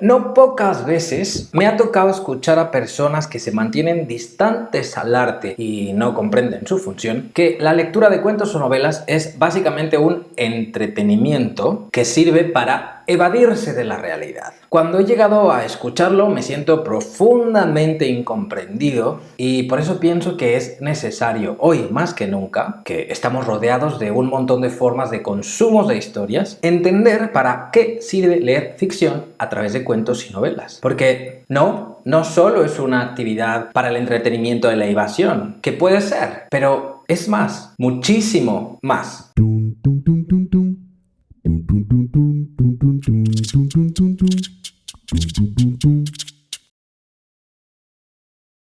No pocas veces me ha tocado escuchar a personas que se mantienen distantes al arte y no comprenden su función, que la lectura de cuentos o novelas es básicamente un entretenimiento que sirve para evadirse de la realidad. Cuando he llegado a escucharlo me siento profundamente incomprendido y por eso pienso que es necesario hoy más que nunca, que estamos rodeados de un montón de formas de consumo de historias, entender para qué sirve leer ficción a través de cuentos y novelas. Porque no solo es una actividad para el entretenimiento de la evasión, que puede ser, pero es más, muchísimo más.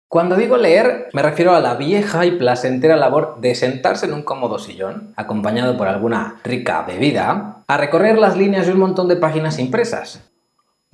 Cuando digo leer, me refiero a la vieja y placentera labor de sentarse en un cómodo sillón, acompañado por alguna rica bebida, a recorrer las líneas de un montón de páginas impresas.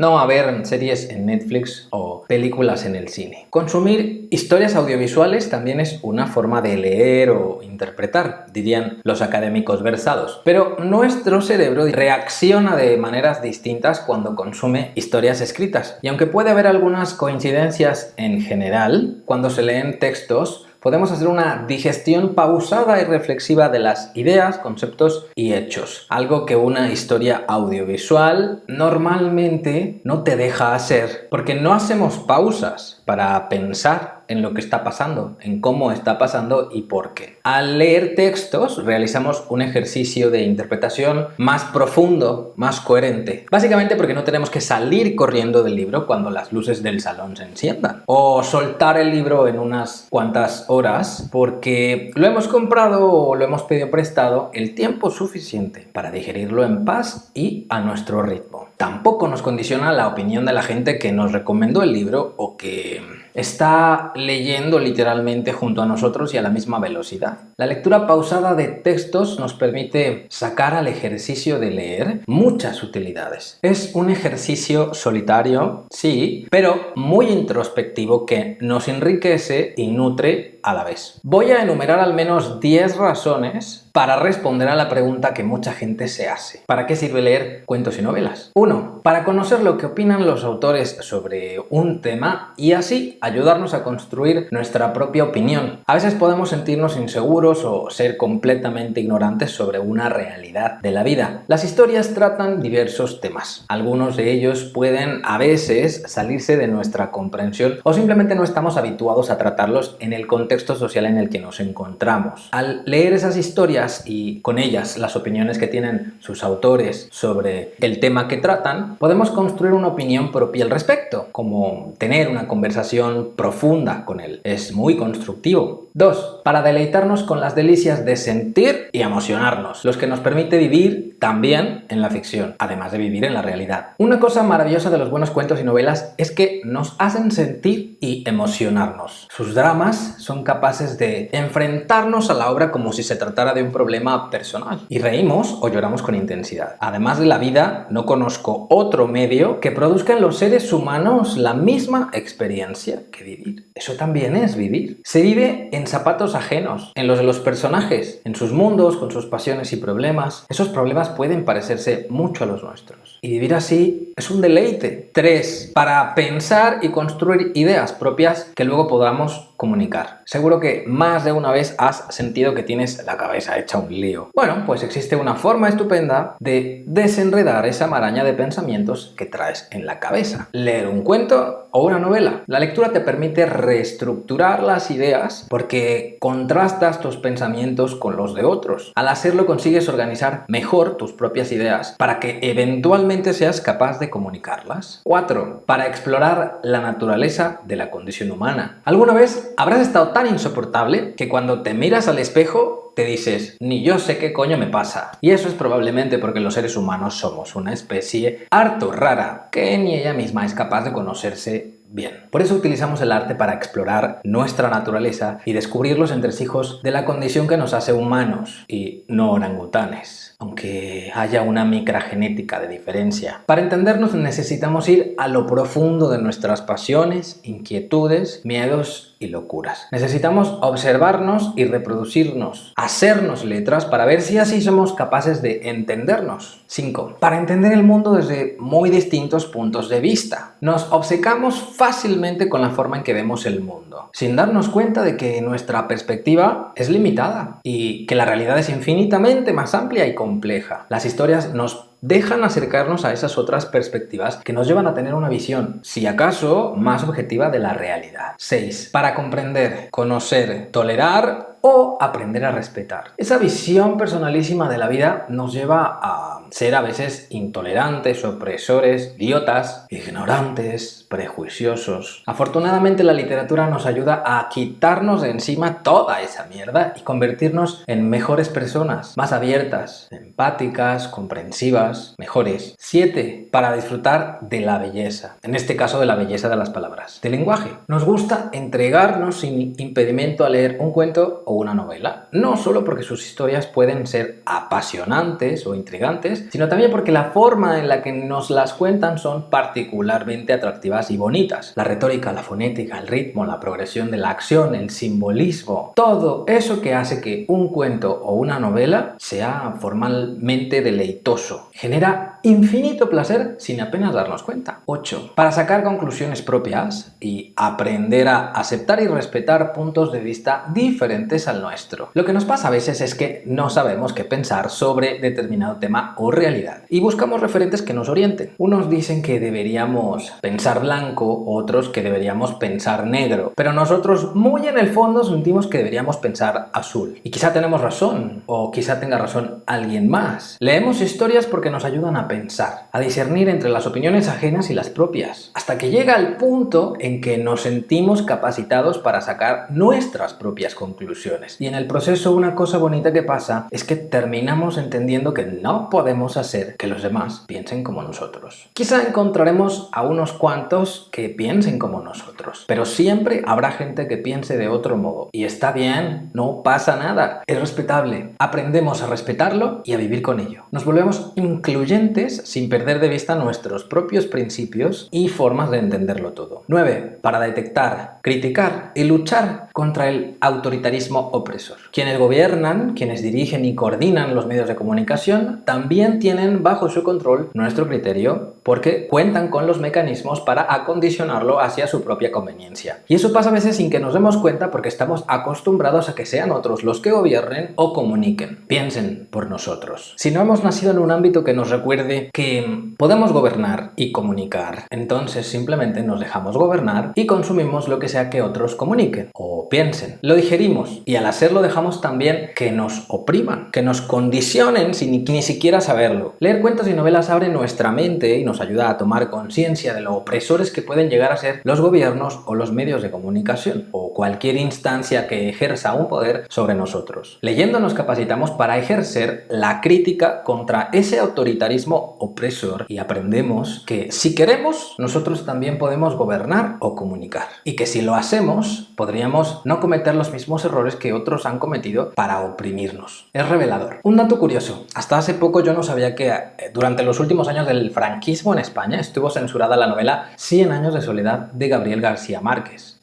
No a ver series en Netflix o películas en el cine. Consumir historias audiovisuales también es una forma de leer o interpretar, dirían los académicos versados. Pero nuestro cerebro reacciona de maneras distintas cuando consume historias escritas. Y aunque puede haber algunas coincidencias en general, cuando se leen textos, podemos hacer una digestión pausada y reflexiva de las ideas, conceptos y hechos. Algo que una historia audiovisual normalmente no te deja hacer, porque no hacemos pausas para pensar en lo que está pasando, en cómo está pasando y por qué. Al leer textos realizamos un ejercicio de interpretación más profundo, más coherente. Básicamente porque no tenemos que salir corriendo del libro cuando las luces del salón se enciendan. O soltar el libro en unas cuantas horas porque lo hemos comprado o lo hemos pedido prestado el tiempo suficiente para digerirlo en paz y a nuestro ritmo. Tampoco nos condiciona la opinión de la gente que nos recomendó el libro o que está leyendo literalmente junto a nosotros y a la misma velocidad. La lectura pausada de textos nos permite sacar al ejercicio de leer muchas utilidades. Es un ejercicio solitario, sí, pero muy introspectivo que nos enriquece y nutre a la vez. Voy a enumerar al menos 10 razones para responder a la pregunta que mucha gente se hace. ¿Para qué sirve leer cuentos y novelas? 1. Para conocer lo que opinan los autores sobre un tema y así ayudarnos a construir nuestra propia opinión. A veces podemos sentirnos inseguros o ser completamente ignorantes sobre una realidad de la vida. Las historias tratan diversos temas. Algunos de ellos pueden a veces salirse de nuestra comprensión o simplemente no estamos habituados a tratarlos en el contexto social en el que nos encontramos. Al leer esas historias y con ellas las opiniones que tienen sus autores sobre el tema que tratan, podemos construir una opinión propia al respecto, como tener una conversación profunda con él. Es muy constructivo. 2. Para deleitarnos con las delicias de sentir y emocionarnos, los que nos permite vivir también en la ficción, además de vivir en la realidad. Una cosa maravillosa de los buenos cuentos y novelas es que nos hacen sentir y emocionarnos. Sus dramas son capaces de enfrentarnos a la obra como si se tratara de un problema personal y reímos o lloramos con intensidad. Además de la vida, no conozco otro medio que produzca en los seres humanos la misma experiencia que vivir. Eso también es vivir. Se vive en zapatos ajenos, en los de los personajes, en sus mundos, con sus pasiones y problemas. Esos problemas pueden parecerse mucho a los nuestros. Y vivir así es un deleite. 3. Para pensar y construir ideas propias que luego podamos comunicar. Seguro que más de una vez has sentido que tienes la cabeza hecha un lío. Bueno, pues existe una forma estupenda de desenredar esa maraña de pensamientos que traes en la cabeza. Leer un cuento o una novela. La lectura te permite reestructurar las ideas porque contrastas tus pensamientos con los de otros. Al hacerlo consigues organizar mejor tus propias ideas para que eventualmente seas capaz de comunicarlas. 4. Para explorar la naturaleza de la condición humana. ¿Alguna vez habrás estado tan insoportable que cuando te miras al espejo te dices, ni yo sé qué coño me pasa? Y eso es probablemente porque los seres humanos somos una especie harto rara, que ni ella misma es capaz de conocerse bien. Por eso utilizamos el arte para explorar nuestra naturaleza y descubrir los entresijos de la condición que nos hace humanos y no orangutanes, aunque haya una microgenética de diferencia. Para entendernos necesitamos ir a lo profundo de nuestras pasiones, inquietudes, miedos y locuras. Necesitamos observarnos y reproducirnos, hacernos letras para ver si así somos capaces de entendernos. 5. Para entender el mundo desde muy distintos puntos de vista. Nos obcecamos fácilmente con la forma en que vemos el mundo, sin darnos cuenta de que nuestra perspectiva es limitada y que la realidad es infinitamente más amplia y compleja. Las historias nos dejan acercarnos a esas otras perspectivas que nos llevan a tener una visión, si acaso, más objetiva de la realidad. 6. Para comprender, conocer, tolerar o aprender a respetar. Esa visión personalísima de la vida nos lleva a ser a veces intolerantes, opresores, idiotas, ignorantes, prejuiciosos. Afortunadamente la literatura nos ayuda a quitarnos de encima toda esa mierda y convertirnos en mejores personas, más abiertas, empáticas, comprensivas, mejores. 7. Para disfrutar de la belleza, en este caso de la belleza de las palabras, del lenguaje. Nos gusta entregarnos sin impedimento a leer un cuento o una novela, no solo porque sus historias pueden ser apasionantes o intrigantes, sino también porque la forma en la que nos las cuentan son particularmente atractivas y bonitas. La retórica, la fonética, el ritmo, la progresión de la acción, el simbolismo, todo eso que hace que un cuento o una novela sea formalmente deleitoso. Genera infinito placer sin apenas darnos cuenta. 8. Para sacar conclusiones propias y aprender a aceptar y respetar puntos de vista diferentes al nuestro. Lo que nos pasa a veces es que no sabemos qué pensar sobre determinado tema o realidad y buscamos referentes que nos orienten. Unos dicen que deberíamos pensar blanco, otros que deberíamos pensar negro, pero nosotros muy en el fondo sentimos que deberíamos pensar azul. Y quizá tenemos razón, o quizá tenga razón alguien más. Leemos historias porque nos ayudan a pensar, a discernir entre las opiniones ajenas y las propias, hasta que llega el punto en que nos sentimos capacitados para sacar nuestras propias conclusiones. Y en el proceso una cosa bonita que pasa es que terminamos entendiendo que no podemos hacer que los demás piensen como nosotros. Quizá encontraremos a unos cuantos que piensen como nosotros, pero siempre habrá gente que piense de otro modo. Y está bien, no pasa nada, es respetable. Aprendemos a respetarlo y a vivir con ello. Nos volvemos incluyentes sin perder de vista nuestros propios principios y formas de entenderlo todo. 9. Para detectar, criticar y luchar contra el autoritarismo opresor. Quienes gobiernan, quienes dirigen y coordinan los medios de comunicación, también tienen bajo su control nuestro criterio porque cuentan con los mecanismos para acondicionarlo hacia su propia conveniencia. Y eso pasa a veces sin que nos demos cuenta porque estamos acostumbrados a que sean otros los que gobiernen o comuniquen, piensen por nosotros. Si no hemos nacido en un ámbito que nos recuerde que podemos gobernar y comunicar, entonces simplemente nos dejamos gobernar y consumimos lo que sea que otros comuniquen o piensen. Lo digerimos y al hacerlo dejamos también que nos opriman, que nos condicionen sin ni siquiera saberlo. Leer cuentos y novelas abre nuestra mente y nos ayuda a tomar conciencia de lo opresores que pueden llegar a ser los gobiernos o los medios de comunicación o cualquier instancia que ejerza un poder sobre nosotros. Leyendo nos capacitamos para ejercer la crítica contra ese autoritarismo opresor y aprendemos que si queremos nosotros también podemos gobernar o comunicar y que si lo hacemos podríamos no cometer los mismos errores que otros han cometido para oprimirnos. Es revelador. Un dato curioso, hasta hace poco yo no sabía que durante los últimos años del franquismo en España estuvo censurada la novela 100 años de soledad de Gabriel García Márquez.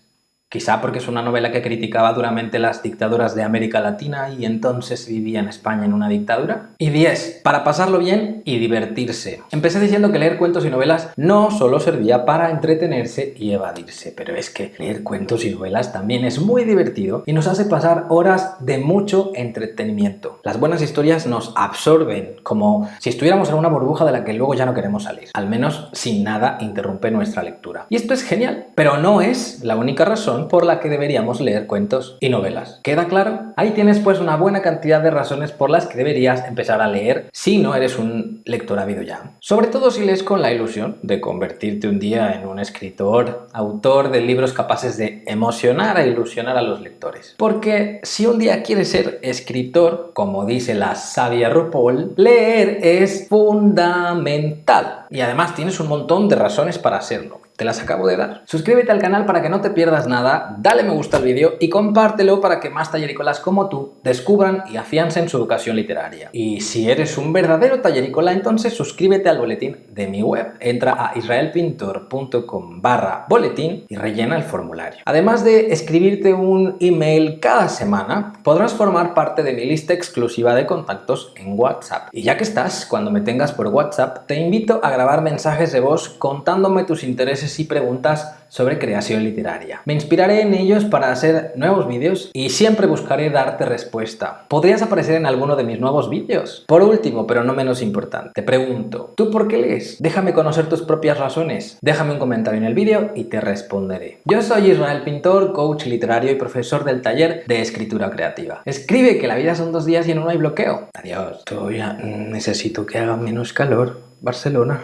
Quizá porque es una novela que criticaba duramente las dictaduras de América Latina y entonces vivía en España en una dictadura. Y 10. Para pasarlo bien y divertirse. Empecé diciendo que leer cuentos y novelas no solo servía para entretenerse y evadirse, pero es que leer cuentos y novelas también es muy divertido y nos hace pasar horas de mucho entretenimiento. Las buenas historias nos absorben, como si estuviéramos en una burbuja de la que luego ya no queremos salir. Al menos sin nada interrumpe nuestra lectura. Y esto es genial, pero no es la única razón por la que deberíamos leer cuentos y novelas. ¿Queda claro? Ahí tienes pues una buena cantidad de razones por las que deberías empezar a leer si no eres un lector ávido ya. Sobre todo si lees con la ilusión de convertirte un día en un escritor, autor de libros capaces de emocionar e ilusionar a los lectores. Porque si un día quieres ser escritor, como dice la sabia RuPaul, leer es fundamental. nada. Y además tienes un montón de razones para serlo. Te las acabo de dar. Suscríbete al canal para que no te pierdas nada, dale me gusta al vídeo y compártelo para que más tallericolas como tú descubran y afiancen su educación literaria. Y si eres un verdadero tallericola, entonces suscríbete al boletín de mi web. Entra a israelpintor.com/boletín y rellena el formulario. Además de escribirte un email cada semana, podrás formar parte de mi lista exclusiva de contactos en WhatsApp. Y ya que estás, cuando me tengas por WhatsApp, te invito a grabar mensajes de voz contándome tus intereses y preguntas sobre creación literaria. Me inspiraré en ellos para hacer nuevos vídeos y siempre buscaré darte respuesta. ¿Podrías aparecer en alguno de mis nuevos vídeos? Por último, pero no menos importante, te pregunto, ¿tú por qué lees? Déjame conocer tus propias razones. Déjame un comentario en el vídeo y te responderé. Yo soy Israel Pintor, coach literario y profesor del taller de escritura creativa. Escribe, que la vida son 2 días y en uno hay bloqueo. Adiós. Todavía necesito que haga menos calor. Barcelona.